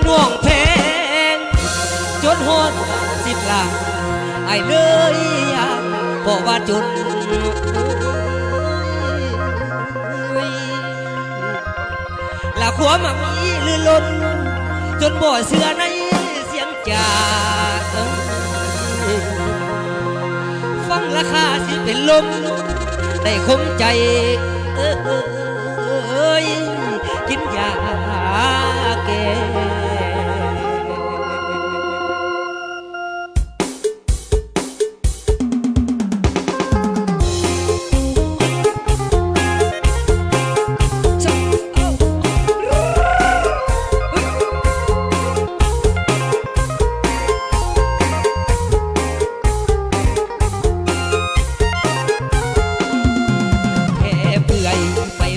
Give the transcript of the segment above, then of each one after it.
น่วงเพลงจนหดสิบล้านไอ้เลยอยากบอกว่าจนละขัวมักมีลื่นล้นจนบ่เสือในเสียงจากฟังราคาสิเป็นลมได้คมใจกินยาแก้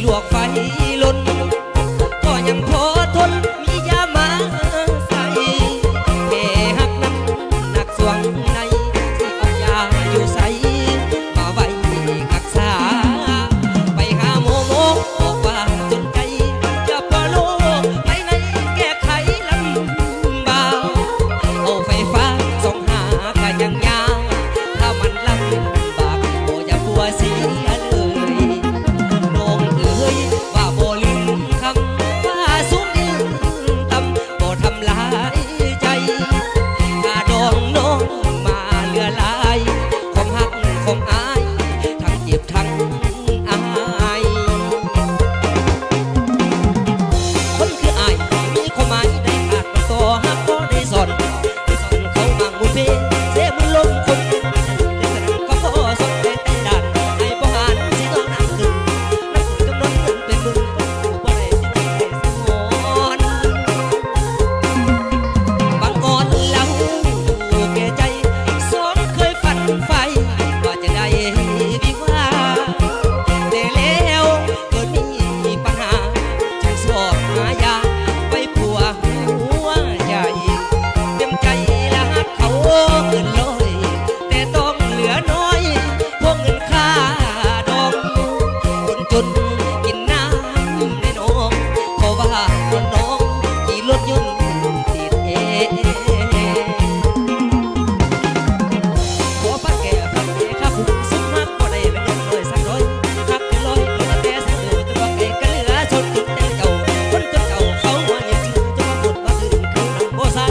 ลวกไฟล้นก็ยังพอทนมียามาใส่แม่หักนั้นหนักสวงในสิเอายาอยู่ใส่มาไว้รักษาไปหาหมอบอกว่าจนใจจะพอโลกไปในแก้ไขลำบากเอาไฟฟ้าส่องหาก็ยังยาวถ้ามันลำบากก็อย่ากลัวเสียว่าบ่ลืมคำว่าสูงยืนต่ำบ่ทำลายใจกาดองน้องมาเหลือลายความหักความอายทั้งเจ็บทั้งอายคนคืออายมีความหมายได้ขาดต่อหักก็ได้สอนเขาบางบุญเพเสียมือลมคนก็พอสนได้แต่ด่านให้บ่หานสิต้องนั่งขึ้นจำนวนเงินเป็นหมื่นก็บ่ได้สิได้สมอนบางก่อนแล้วแก่ใจสองเคยฝันไฟว่าจะได้วิวาแต่แล้วเกิดมีปัญหาจึงสอบหายาไปผัวหัวใจเต็มใจและหักเขาเกินร้อยแต่ต้องเหลือน้อยพวกเงินค่าดอกคนจนกินน้ำในนองเพราะว่าคนน้องขี่รถยนต์ติดขอพักแก่พักเอกครับสุดมากก็ได้เป็นเงินเลยสักร้อยหักเป็นร้อยแต่สักเดือนจนว่าแก่ก็เหลือชนจุดแต่เจ้าคนจนเจ้าเขาว่าอย่าจืดจะมาหมดว่าตื่นคืนนั่งบ่ใส่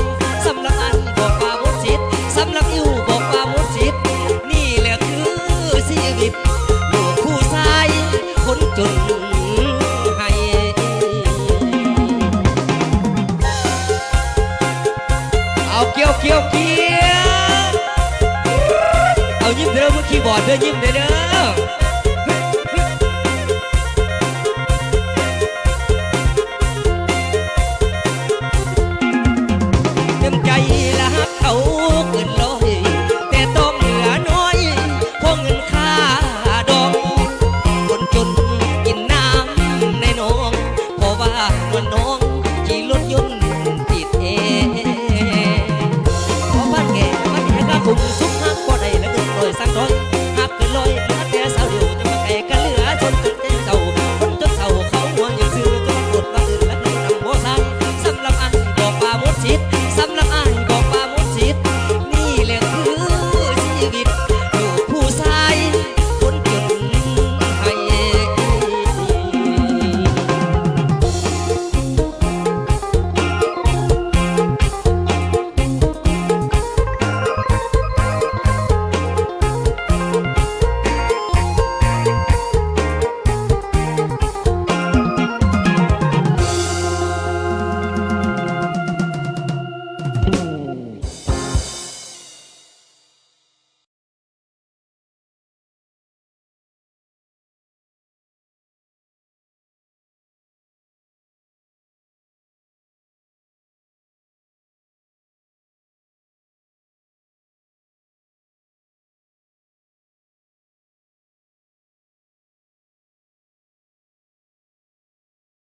สำหรับอันบอกว่าหมดสิทธิ์สำหรับอิวบอกว่าหมดสิทธิ์นี่แหละคือชีวิตลูกผู้ชายคนจนให้เอาเกี่ยวเอายิ้มเด้อเมื่อคีย์บอร์ดเด้อยิ้มเด้อ